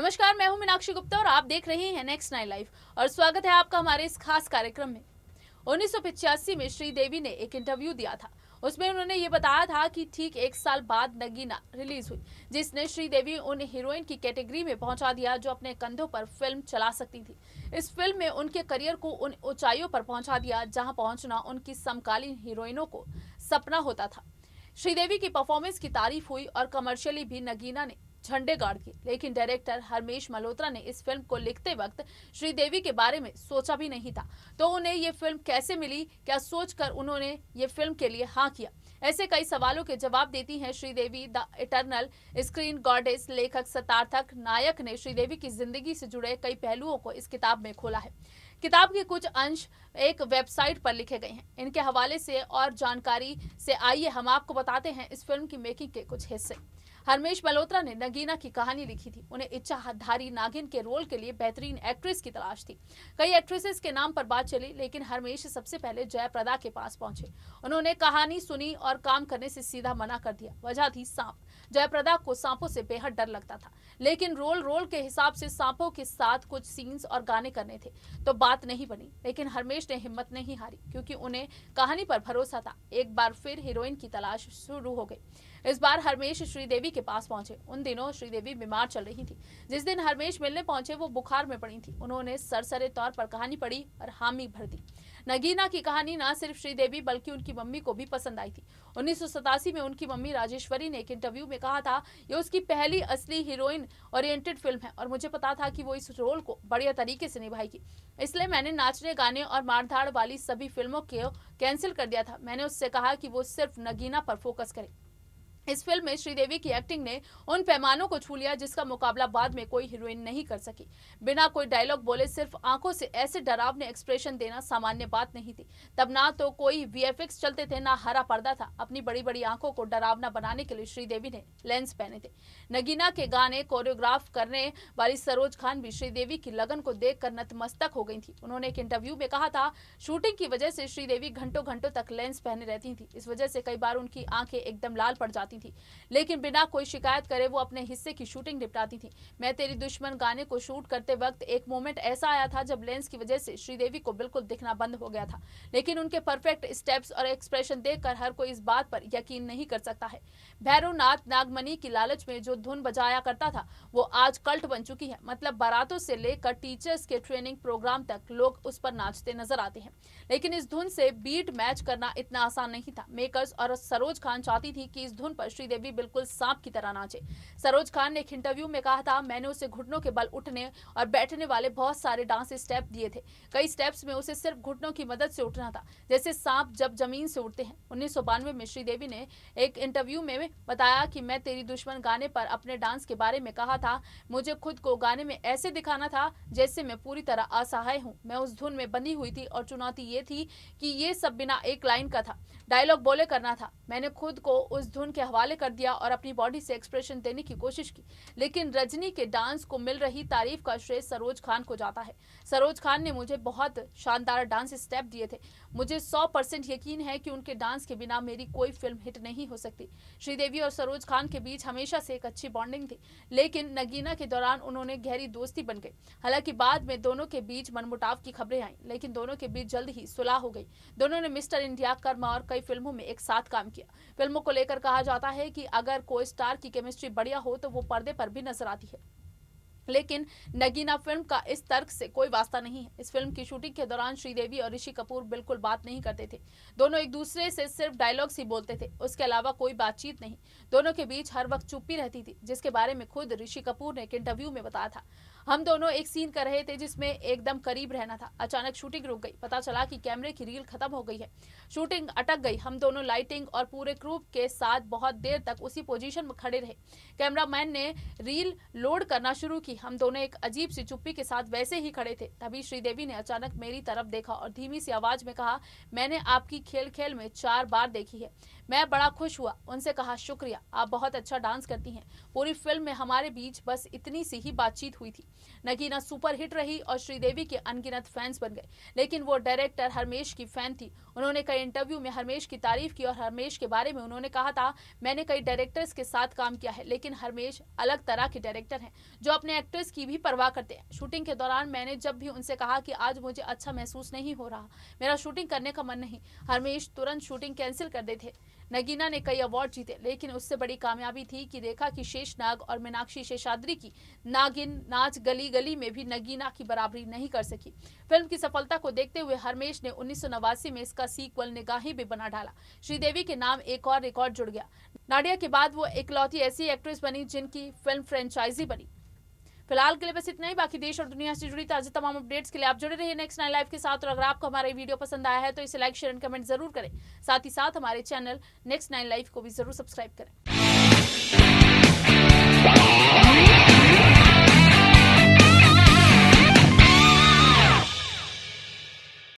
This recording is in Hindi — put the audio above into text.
नमस्कार, मैं हूं मीनाक्षी गुप्ता और आप देख रहे हैं नेक्स्ट 9 लाइव और स्वागत है आपका हमारे इस खास कार्यक्रम में। 1985 में श्रीदेवी ने एक इंटरव्यू दिया था। उसमें उन्होंने ये बताया था कि ठीक एक साल बाद नगीना रिलीज हुई, जिसने श्रीदेवी उन हीरोइन की कैटेगरी में पहुंचा दिया जो अपने कंधों पर फिल्म चला सकती थी। इस फिल्म में उनके करियर को उन ऊंचाइयों पर पहुंचा दिया जहां पहुंचना उनकी समकालीन हीरोइनों को सपना होता था। श्रीदेवी की परफॉर्मेंस की तारीफ हुई और कमर्शियली भी नगीना ने झंडे गाड़ दिए, लेकिन डायरेक्टर हरमेश मल्होत्रा ने इस फिल्म को लिखते वक्त श्रीदेवी के बारे में सोचा भी नहीं था। तो उन्हें ये फिल्म कैसे मिली, क्या सोचकर उन्होंने ये फिल्म के लिए हाँ किया? ऐसे कई सवालों के जवाब देती हैं Sridevi. The eternal screen goddess लेखक सतार्थक नायक ने श्रीदेवी की जिंदगी से जुड़े कई पहलुओं को इस किताब में खोला है। किताब के कुछ अंश एक वेबसाइट पर लिखे गए हैं। इनके हवाले से और जानकारी से आइए हम आपको बताते हैं इस फिल्म की मेकिंग के कुछ हिस्से। हरमेश मल्होत्रा ने नगीना की कहानी लिखी थी। उन्हें इच्छाधारी नागिन के रोल के लिए बेहतरीन एक्ट्रेस की तलाश थी। कई एक्ट्रेसेस के नाम पर बात चली, लेकिन हरमेश सबसे पहले जयप्रदा के पास पहुंचे। उन्होंने कहानी सुनी और काम करने से सीधा मना कर दिया। वजह थी सांप। जयप्रदा को सांपों से बेहद डर लगता था, लेकिन रोल के हिसाब से सांपों के साथ कुछ सीन्स और गाने करने थे, तो बात नहीं बनी। लेकिन हरमेश ने हिम्मत नहीं हारी, क्योंकि उन्हें कहानी पर भरोसा था। एक बार फिर हीरोइन की तलाश शुरू हो गई। इस बार हरमेश श्रीदेवी के पास पहुंचे। उन दिनों श्रीदेवी बीमार चल रही थी। जिस दिन हरमेश मिलने पहुंचे वो बुखार में पड़ी थी। उन्होंने सरसरे तौर पर कहानी पढ़ी और हामी भर दी। नगीना की कहानी न सिर्फ श्रीदेवी बल्कि उनकी मम्मी को भी पसंद आई थी। 1987 में उनकी मम्मी राजेश्वरी ने एक इंटरव्यू में कहा था, ये उसकी पहली असली हीरोइन ओरिएंटेड फिल्म है और मुझे पता था कि वो इस रोल को बढ़िया तरीके से निभाएगी, इसलिए मैंने नाचने गाने और मारधाड़ वाली सभी फिल्मों को कैंसिल कर दिया था। मैंने उससे कहा कि वो सिर्फ नगीना पर फोकस करे। इस फिल्म में श्रीदेवी की एक्टिंग ने उन पैमानों को छू लिया जिसका मुकाबला बाद में कोई हीरोइन नहीं कर सकी। बिना कोई डायलॉग बोले सिर्फ आंखों से ऐसे डरावने एक्सप्रेशन देना सामान्य बात नहीं थी। तब ना तो कोई वीएफएक्स चलते थे, ना हरा पर्दा था। अपनी बड़ी बड़ी आंखों को डरावना बनाने के लिए श्रीदेवी ने लेंस पहने थे। नगीना के गाने कोरियोग्राफ करने वाली सरोज खान भी श्रीदेवी की लगन को देखकर नतमस्तक हो गई थी। उन्होंने एक इंटरव्यू में कहा था, शूटिंग की वजह से श्रीदेवी घंटों घंटों तक लेंस पहने रहती थी। इस वजह से कई बार उनकी आंखें एकदम लाल पड़ जाती थी, लेकिन बिना कोई शिकायत करे वो अपने हिस्से की शूटिंग निपटाती थी। मैं तेरी दुश्मन गाने को शूट करते वक्त एक मोमेंट ऐसा आया था जब लेंस की वजह से श्रीदेवी को बिल्कुल दिखना बंद हो गया था, लेकिन उनके परफेक्ट स्टेप्स और एक्सप्रेशन देखकर हर कोई इस बात पर यकीन नहीं कर सकता है। भैरवनाथ नागमणि की लालच में जो धुन बजाया करता था वो आज कल्ट बन चुकी है। मतलब बारातों से लेकर टीचर्स के ट्रेनिंग प्रोग्राम तक लोग उस पर नाचते नजर आते हैं, लेकिन इस धुन से बीट मैच करना इतना आसान नहीं था। मेकर्स और सरोज खान चाहती थी कि इस धुन पर श्रीदेवी बिल्कुल सांप की तरह नाचे। सरोज खान ने एक इंटरव्यू में कहा था, मैंने उसे घुटनों के बल उठने और बैठने वाले बहुत सारे डांस स्टेप दिए थे। कई स्टेप्स में उसे सिर्फ घुटनों की मदद से उठना था, जैसे सांप जब जमीन से उठते हैं। 1992 में श्रीदेवी ने एक इंटरव्यू में बताया कि मैं तेरी दुश्मन गाने पर अपने डांस के बारे में कहा था। मुझे खुद को गाने में ऐसे दिखाना था जैसे मैं पूरी तरह असहाय हूँ। मैं उस धुन में बंधी हुई थी और चुनौती ये थी कि ये सब बिना एक लाइन का था, डायलॉग बोले करना था। मैंने खुद को उस धुन के हवाले कर दिया और अपनी बॉडी से एक्सप्रेशन देने की कोशिश की, लेकिन रजनी के डांस को मिल रही तारीफ का श्रेय सरोज खान को जाता है। सरोज खान ने मुझे बहुत शानदार डांस स्टेप दिए थे। मुझे 100% यकीन है कि उनके डांस के बिना मेरी कोई फिल्म हिट नहीं हो सकती। श्रीदेवी और सरोज खान के बीच हमेशा से एक अच्छी बॉन्डिंग थी, लेकिन नगीना के दौरान उन्होंने गहरी दोस्ती बन गई। हालांकि बाद में दोनों के बीच मनमुटाव की खबरें आई, लेकिन दोनों के बीच जल्द ही सुलह हो गई। दोनों ने मिस्टर इंडिया, कर्मा और कई फिल्मों में एक साथ काम किया। फिल्मों को लेकर कहा जाता है कि अगर कोई स्टार की केमिस्ट्री बढ़िया हो तो वो पर्दे पर भी नजर आती है, लेकिन नगीना फिल्म का इस तर्क से कोई वास्ता नहीं है। इस फिल्म की शूटिंग के दौरान श्रीदेवी और ऋषि कपूर बिल्कुल बात नहीं करते थे। दोनों एक दूसरे से सिर्फ डायलॉग्स ही बोलते थे, उसके अलावा कोई बातचीत नहीं। दोनों के बीच हर वक्त चुप्पी रहती थी, जिसके बारे में खुद ऋषि कपूर ने एक इंटरव्यू में बताया था। हम दोनों एक सीन कर रहे थे जिसमें एकदम करीब रहना था। अचानक शूटिंग रुक गई। पता चला कि कैमरे की रील खत्म हो गई है। शूटिंग अटक गई। हम दोनों लाइटिंग और पूरे क्रू के साथ बहुत देर तक उसी पोजीशन में खड़े रहे। कैमरामैन ने रील लोड करना शुरू की। हम दोनों एक अजीब सी चुप्पी के साथ वैसे ही खड़े थे। तभी श्रीदेवी ने अचानक मेरी तरफ देखा और धीमी सी आवाज में कहा, मैंने आपकी खेल खेल में 4 बार देखी है। मैं बड़ा खुश हुआ। उनसे कहा, शुक्रिया, आप बहुत अच्छा डांस करती हैं। पूरी फिल्म में हमारे बीच बस इतनी सी ही बातचीत हुई थी। नगीना सुपरहिट रही और श्रीदेवी के अनगिनत फैंस बन गए, लेकिन वो डायरेक्टर हरमेश की फैन थी। उन्होंने कई इंटरव्यू में हरमेश की तारीफ की और हरमेश के बारे में उन्होंने कहा था, मैंने कई डायरेक्टर्स के साथ काम किया है, लेकिन हरमेश अलग तरह के डायरेक्टर हैं जो अपने एक्टर्स की भी परवाह करते हैं। शूटिंग के दौरान मैंने जब भी उनसे कहा कि आज मुझे अच्छा महसूस नहीं हो रहा, मेरा शूटिंग करने का मन नहीं, हरमेश तुरंत शूटिंग कैंसिल कर देते। नगीना ने कई अवार्ड जीते, लेकिन उससे बड़ी कामयाबी थी कि रेखा की शेषनाग और मीनाक्षी शेषाद्री की नागिन नाच गली गली में भी नगीना की बराबरी नहीं कर सकी। फिल्म की सफलता को देखते हुए हरमेश ने 1989 में इसका सीक्वल निगाहें भी बना डाला। श्रीदेवी के नाम एक और रिकॉर्ड जुड़ गया। नाडिया के बाद वो इकलौती ऐसी एक्ट्रेस बनी जिनकी फिल्म फ्रेंचाइजी बनी। फिलहाल के लिए बस इतना ही। बाकी देश और दुनिया से जुड़ी ताज़ा तमाम अपडेट्स के लिए आप जुड़े रहिए नेक्स्ट 9 लाइव के साथ। और अगर आपको हमारा वीडियो पसंद आया है तो इसे लाइक, शेयर एंड कमेंट जरूर करें। साथ ही साथ हमारे चैनल नेक्स्ट 9 लाइव को भी जरूर सब्सक्राइब करें।